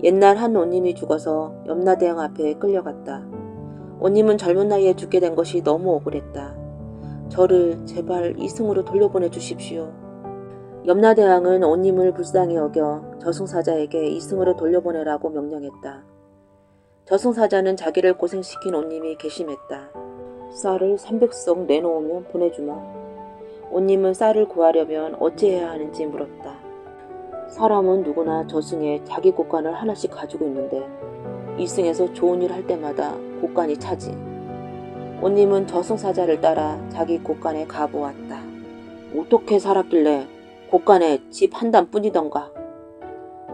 옛날 한 오님이 죽어서 염라대왕 앞에 끌려갔다. 오님은 젊은 나이에 죽게 된 것이 너무 억울했다. 저를 제발 이승으로 돌려보내 주십시오. 염라대왕은 오님을 불쌍히 여겨 저승사자에게 이승으로 돌려보내라고 명령했다. 저승사자는 자기를 고생시킨 오님이 괘씸했다. 쌀을 300석 내놓으면 보내주마. 오님은 쌀을 구하려면 어찌해야 하는지 물었다. 사람은 누구나 저승에 자기 곳간을 하나씩 가지고 있는데 이승에서 좋은 일 할 때마다 곳간이 차지. 오님은 저승사자를 따라 자기 곳간에 가보았다. 어떻게 살았길래 곳간에 집 한 단뿐이던가.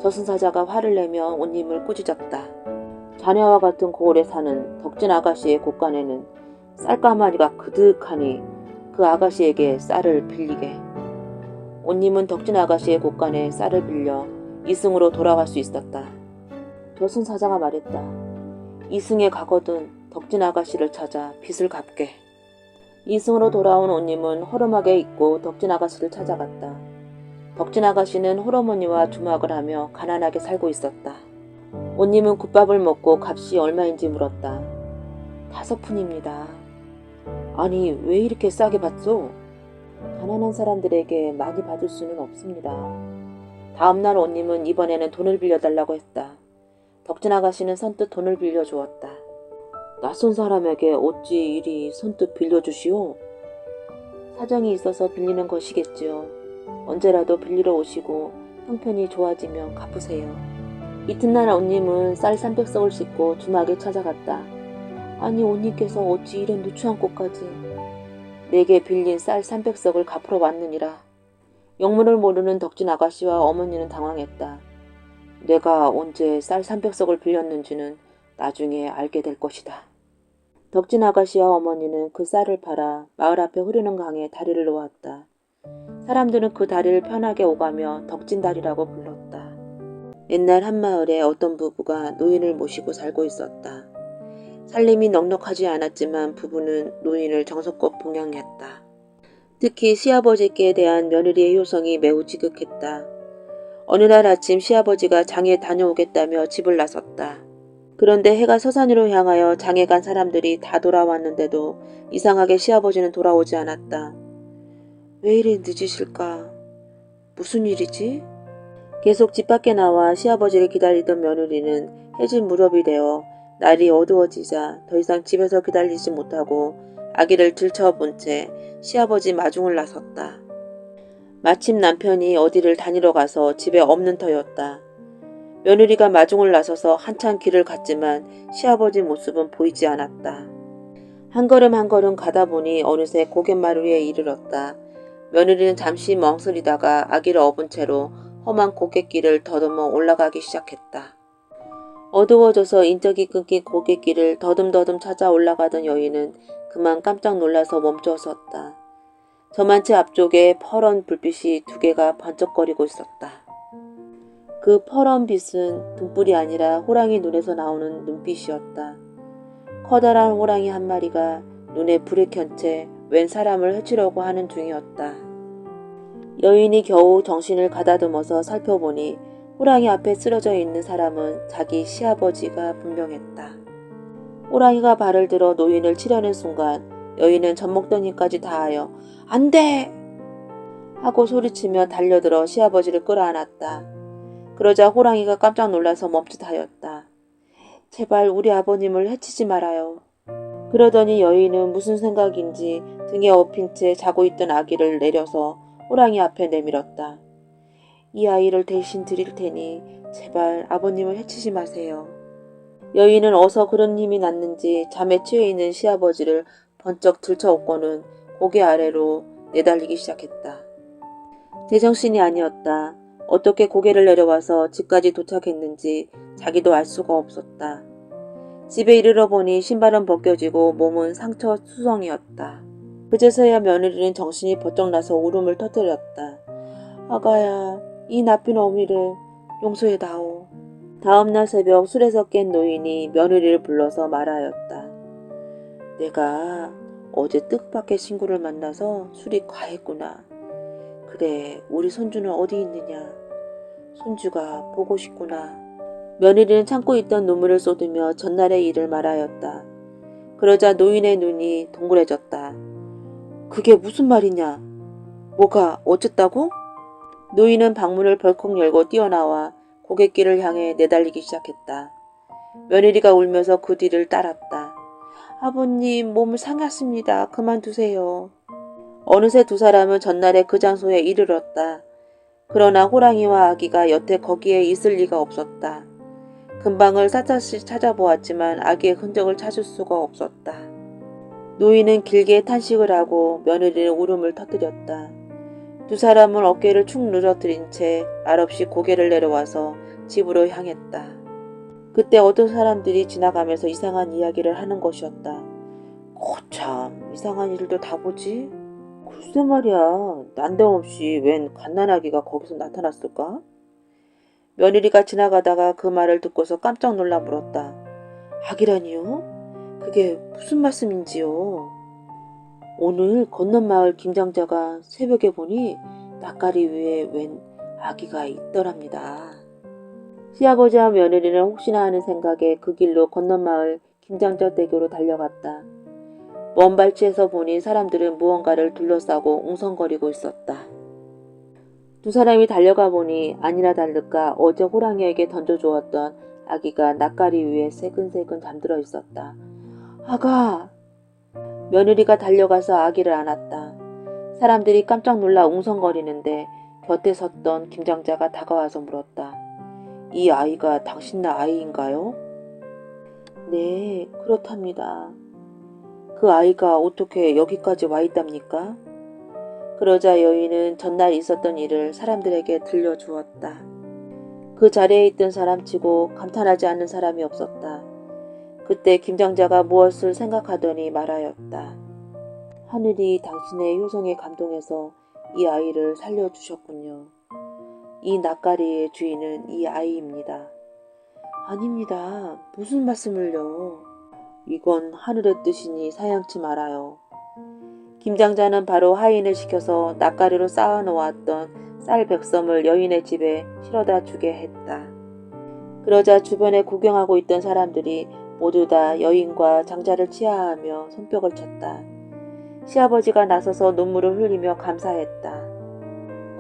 저승사자가 화를 내며 오님을 꾸짖었다. 자네와 같은 고을에 사는 덕진 아가씨의 곳간에는 쌀가마니가 그득하니 그 아가씨에게 쌀을 빌리게. 오님은 덕진 아가씨의 곳간에 쌀을 빌려 이승으로 돌아갈 수 있었다. 저승사자가 말했다. 이승에 가거든 덕진 아가씨를 찾아 빚을 갚게. 이승으로 돌아온 오님은 허름하게 입고 덕진 아가씨를 찾아갔다. 덕진 아가씨는 홀어머니와 주막을 하며 가난하게 살고 있었다. 오님은 국밥을 먹고 값이 얼마인지 물었다. 5푼입니다. 아니 왜 이렇게 싸게 받소? 가난한 사람들에게 많이 받을 수는 없습니다. 다음날 오님은 이번에는 돈을 빌려달라고 했다. 덕진 아가씨는 선뜻 돈을 빌려주었다. 낯선 사람에게 어찌 이리 선뜻 빌려주시오? 사정이 있어서 빌리는 것이겠지요. 언제라도 빌리러 오시고 형편이 좋아지면 갚으세요. 이튿날 오님은 쌀 300석을 싣고 주막에 찾아갔다. 아니 오님께서 어찌 이런 누추한 곳까지. 내게 빌린 쌀 300석을 갚으러 왔느니라. 영문을 모르는 덕진 아가씨와 어머니는 당황했다. 내가 언제 쌀 300석을 빌렸는지는 나중에 알게 될 것이다. 덕진 아가씨와 어머니는 그 쌀을 팔아 마을 앞에 흐르는 강에 다리를 놓았다. 사람들은 그 다리를 편하게 오가며 덕진다리라고 불렀다. 옛날 한 마을에 어떤 부부가 노인을 모시고 살고 있었다. 살림이 넉넉하지 않았지만 부부는 노인을 정성껏 봉양했다. 특히 시아버지께 대한 며느리의 효성이 매우 지극했다. 어느 날 아침 시아버지가 장에 다녀오겠다며 집을 나섰다. 그런데 해가 서산으로 향하여 장에 간 사람들이 다 돌아왔는데도 이상하게 시아버지는 돌아오지 않았다. 왜 이리 늦으실까? 무슨 일이지? 계속 집 밖에 나와 시아버지를 기다리던 며느리는 해질 무렵이 되어 날이 어두워지자 더 이상 집에서 기다리지 못하고 아기를 들쳐본 채 시아버지 마중을 나섰다. 마침 남편이 어디를 다니러 가서 집에 없는 터였다. 며느리가 마중을 나서서 한참 길을 갔지만 시아버지 모습은 보이지 않았다. 한 걸음 한 걸음 가다 보니 어느새 고갯마루에 이르렀다. 며느리는 잠시 멍설이다가 아기를 업은 채로 험한 고갯길을 더듬어 올라가기 시작했다. 어두워져서 인적이 끊긴 고갯길을 더듬더듬 찾아 올라가던 여인은 그만 깜짝 놀라서 멈춰 섰다. 저만치 앞쪽에 퍼런 불빛이 2개가 번쩍거리고 있었다. 그 퍼런 빛은 등불이 아니라 호랑이 눈에서 나오는 눈빛이었다. 커다란 호랑이 한 마리가 눈에 불을 켠 채 웬 사람을 해치려고 하는 중이었다. 여인이 겨우 정신을 가다듬어서 살펴보니 호랑이 앞에 쓰러져 있는 사람은 자기 시아버지가 분명했다. 호랑이가 발을 들어 노인을 치려는 순간 여인은 젖먹던 힘까지 다하여 안 돼! 하고 소리치며 달려들어 시아버지를 끌어안았다. 그러자 호랑이가 깜짝 놀라서 멈칫하였다. 제발 우리 아버님을 해치지 말아요. 그러더니 여인은 무슨 생각인지 등에 업힌 채 자고 있던 아기를 내려서 호랑이 앞에 내밀었다. 이 아이를 대신 드릴 테니 제발 아버님을 해치지 마세요. 여인은 어서 그런 힘이 났는지 잠에 취해 있는 시아버지를 번쩍 들쳐업고는 고개 아래로 내달리기 시작했다. 제정신이 아니었다. 어떻게 고개를 내려와서 집까지 도착했는지 자기도 알 수가 없었다. 집에 이르러 보니 신발은 벗겨지고 몸은 상처 수성이었다. 그제서야 며느리는 정신이 번쩍 나서 울음을 터뜨렸다. 아가야, 이 나쁜 어미를 용서해다오. 다음날 새벽 술에서 깬 노인이 며느리를 불러서 말하였다. 내가 어제 뜻밖의 친구를 만나서 술이 과했구나. 그래, 우리 손주는 어디 있느냐? 손주가 보고 싶구나. 며느리는 참고 있던 눈물을 쏟으며 전날의 일을 말하였다. 그러자 노인의 눈이 동그래졌다. 그게 무슨 말이냐? 뭐가 어쨌다고? 노인은 방문을 벌컥 열고 뛰어나와 고갯길을 향해 내달리기 시작했다. 며느리가 울면서 그 뒤를 따랐다. 아버님, 몸을 상했습니다. 그만두세요. 어느새 두 사람은 전날에 그 장소에 이르렀다. 그러나 호랑이와 아기가 여태 거기에 있을 리가 없었다. 근방을 샅샅이 찾아보았지만 아기의 흔적을 찾을 수가 없었다. 노인은 길게 탄식을 하고 며느리는 울음을 터뜨렸다. 두 사람은 어깨를 축 늘어뜨린 채 말없이 고개를 내려와서 집으로 향했다. 그때 어떤 사람들이 지나가면서 이상한 이야기를 하는 것이었다. 거참, 이상한 일도 다 보지? 글쎄 말이야, 난데없이 웬 갓난아기가 거기서 나타났을까? 며느리가 지나가다가 그 말을 듣고서 깜짝 놀라 물었다. 아기라니요? 그게 무슨 말씀인지요? 오늘 건넌 마을 김장자가 새벽에 보니 낯가리 위에 웬 아기가 있더랍니다. 시아버지와 며느리는 혹시나 하는 생각에 그 길로 건넌 마을 김장자 댁으로 달려갔다. 먼 발치에서 보니 사람들은 무언가를 둘러싸고 웅성거리고 있었다. 두 사람이 달려가 보니 아니나 다를까 어제 호랑이에게 던져주었던 아기가 낯가리 위에 새근새근 잠들어 있었다. 아가! 며느리가 달려가서 아기를 안았다. 사람들이 깜짝 놀라 웅성거리는데 곁에 섰던 김장자가 다가와서 물었다. 이 아이가 당신 아이인가요? 네, 그렇답니다. 그 아이가 어떻게 여기까지 와 있답니까? 그러자 여인은 전날 있었던 일을 사람들에게 들려주었다. 그 자리에 있던 사람치고 감탄하지 않는 사람이 없었다. 그때 김장자가 무엇을 생각하더니 말하였다. 하늘이 당신의 효성에 감동해서 이 아이를 살려주셨군요. 이 낯가리의 주인은 이 아이입니다. 아닙니다. 무슨 말씀을요. 이건 하늘의 뜻이니 사양치 말아요. 김장자는 바로 하인을 시켜서 낯가리로 쌓아놓았던 쌀 100섬을 여인의 집에 실어다 주게 했다. 그러자 주변에 구경하고 있던 사람들이 모두 다 여인과 장자를 치하하며 손뼉을 쳤다. 시아버지가 나서서 눈물을 흘리며 감사했다.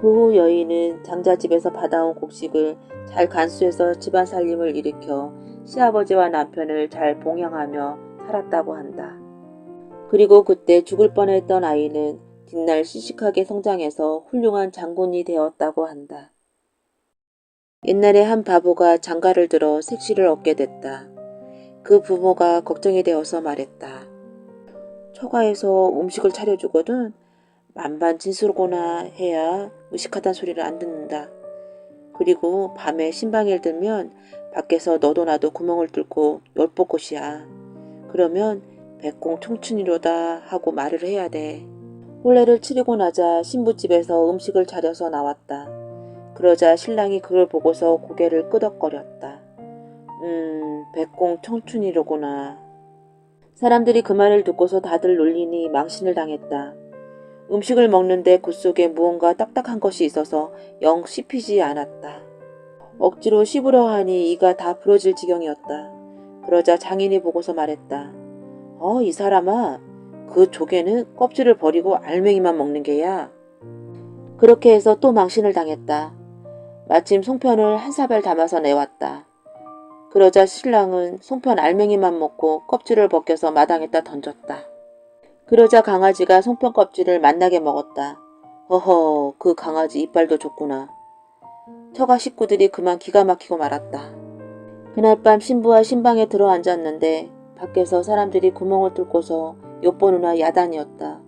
그 후 여인은 장자 집에서 받아온 곡식을 잘 간수해서 집안 살림을 일으켜 시아버지와 남편을 잘 봉양하며 살았다고 한다. 그리고 그때 죽을 뻔했던 아이는 뒷날 씩씩하게 성장해서 훌륭한 장군이 되었다고 한다. 옛날에 한 바보가 장가를 들어 색시를 얻게 됐다. 그 부모가 걱정이 되어서 말했다. 처가에서 음식을 차려주거든 만반진수로구나 해야 의식하단 소리를 안 듣는다. 그리고 밤에 신방일 들면 밖에서 너도 나도 구멍을 뚫고 열볼 것이야. 그러면 백공 청춘이로다 하고 말을 해야 돼. 혼례를 치르고 나자 신부집에서 음식을 차려서 나왔다. 그러자 신랑이 그걸 보고서 고개를 끄덕거렸다. 백공 청춘이로구나. 사람들이 그 말을 듣고서 다들 놀리니 망신을 당했다. 음식을 먹는데 그 속에 무언가 딱딱한 것이 있어서 영 씹히지 않았다. 억지로 씹으려 하니 이가 다 부러질 지경이었다. 그러자 장인이 보고서 말했다. 이 사람아, 그 조개는 껍질을 버리고 알맹이만 먹는 게야. 그렇게 해서 또 망신을 당했다. 마침 송편을 한 사발 담아서 내왔다. 그러자 신랑은 송편 알맹이만 먹고 껍질을 벗겨서 마당에다 던졌다. 그러자 강아지가 송편 껍질을 맛나게 먹었다. 허허, 그 강아지 이빨도 좋구나. 처가 식구들이 그만 기가 막히고 말았다. 그날 밤 신부와 신방에 들어앉았는데 밖에서 사람들이 구멍을 뚫고서 엿보느나 야단이었다.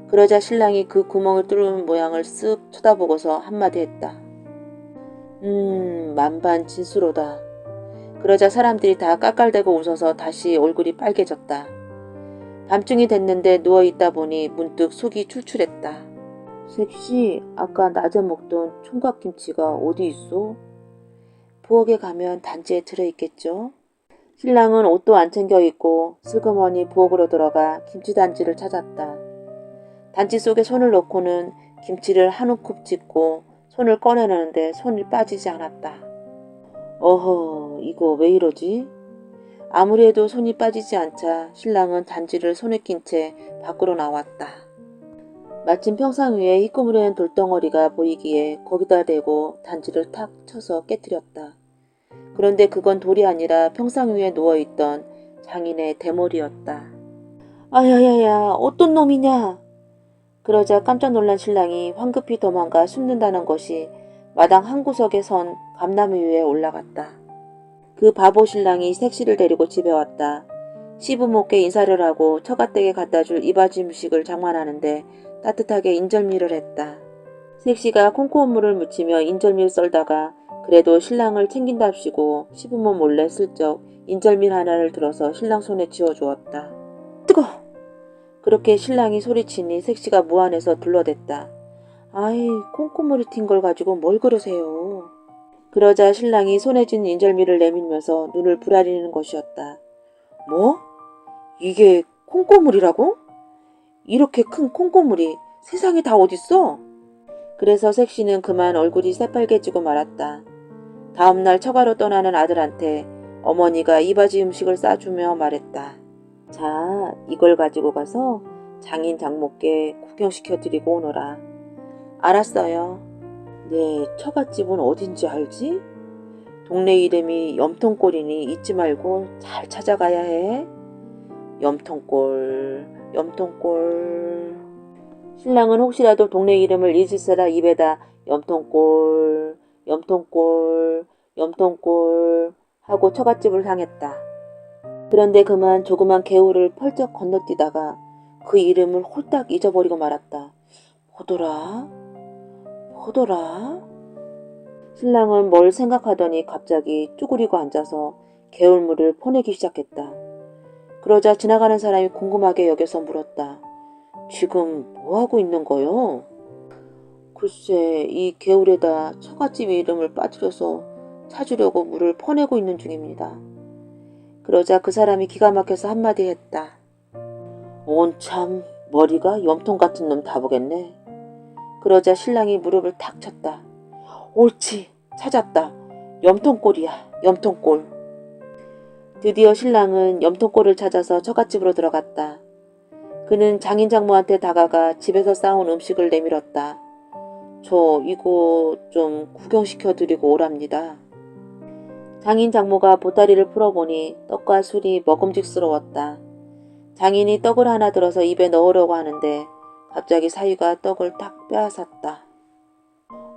그러자 신랑이 그 구멍을 뚫은 모양을 쓱 쳐다보고서 한마디 했다. 만반진수로다. 그러자 사람들이 다 깔깔대고 웃어서 다시 얼굴이 빨개졌다. 밤중이 됐는데 누워있다 보니 문득 속이 출출했다. 색시, 아까 낮에 먹던 총각김치가 어디 있어? 부엌에 가면 단지에 들어있겠죠? 신랑은 옷도 안 챙겨 입고 슬그머니 부엌으로 들어가 김치단지를 찾았다. 단지 속에 손을 넣고는 김치를 한 움큼 찢고 손을 꺼내는데 손이 빠지지 않았다. 어허, 이거 왜 이러지? 아무리 해도 손이 빠지지 않자 신랑은 단지를 손에 낀 채 밖으로 나왔다. 마침 평상 위에 희끄무리는 돌덩어리가 보이기에 거기다 대고 단지를 탁 쳐서 깨뜨렸다. 그런데 그건 돌이 아니라 평상 위에 누워있던 장인의 대머리였다. 아야야야, 어떤 놈이냐? 그러자 깜짝 놀란 신랑이 황급히 도망가 숨는다는 것이 마당 한 구석에 선 감나무 위에 올라갔다. 그 바보 신랑이 색시를 데리고 집에 왔다. 시부모께 인사를 하고 처갓댁에 갖다줄 이바지 음식을 장만하는데 따뜻하게 인절미를 했다. 색시가 콩고물을 묻히며 인절미를 썰다가 그래도 신랑을 챙긴답시고 시부모 몰래 슬쩍 인절미 하나를 들어서 신랑 손에 쥐어주었다. 뜨거! 그렇게 신랑이 소리치니 색시가 무안해서 둘러댔다. 아이, 콩고물이 튄 걸 가지고 뭘 그러세요. 그러자 신랑이 손에 쥔 인절미를 내밀면서 눈을 부라리는 것이었다. 뭐? 이게 콩고물이라고? 이렇게 큰 콩고물이 세상에 다 어딨어? 그래서 색시는 그만 얼굴이 새빨개지고 말았다. 다음날 처가로 떠나는 아들한테 어머니가 이바지 음식을 싸주며 말했다. 자, 이걸 가지고 가서 장인 장모께 구경시켜드리고 오너라. 알았어요. 네, 처갓집은 어딘지 알지? 동네 이름이 염통골이니 잊지 말고 잘 찾아가야 해. 염통골, 염통골. 신랑은 혹시라도 동네 이름을 잊을세라 입에다 염통골, 염통골, 염통골 하고 처갓집을 향했다. 그런데 그만 조그만 개울을 펄쩍 건너뛰다가 그 이름을 홀딱 잊어버리고 말았다. 뭐더라? 뭐더라? 신랑은 뭘 생각하더니 갑자기 쭈그리고 앉아서 개울물을 퍼내기 시작했다. 그러자 지나가는 사람이 궁금하게 여겨서 물었다. 지금 뭐하고 있는 거요? 글쎄, 이 개울에다 처갓집 이름을 빠뜨려서 찾으려고 물을 퍼내고 있는 중입니다. 그러자 그 사람이 기가 막혀서 한마디 했다. 온참, 머리가 염통 같은 놈 다 보겠네. 그러자 신랑이 무릎을 탁 쳤다. 옳지, 찾았다. 염통골이야, 염통골. 드디어 신랑은 염통골을 찾아서 처갓집으로 들어갔다. 그는 장인 장모한테 다가가 집에서 싸온 음식을 내밀었다. 저 이거 좀 구경시켜드리고 오랍니다. 장인 장모가 보따리를 풀어보니 떡과 술이 먹음직스러웠다. 장인이 떡을 하나 들어서 입에 넣으려고 하는데 갑자기 사위가 떡을 탁 빼앗았다.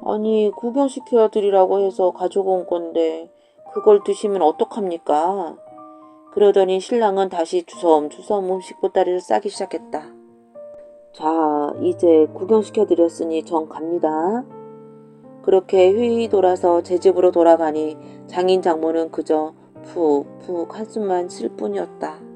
아니, 구경시켜드리라고 해서 가져온 건데 그걸 드시면 어떡합니까? 그러더니 신랑은 다시 주섬주섬 음식 보따리를 싸기 시작했다. 자, 이제 구경시켜드렸으니 전 갑니다. 그렇게 휘휘 돌아서 제 집으로 돌아가니 장인 장모는 그저 푹푹 한숨만 쉴 뿐이었다.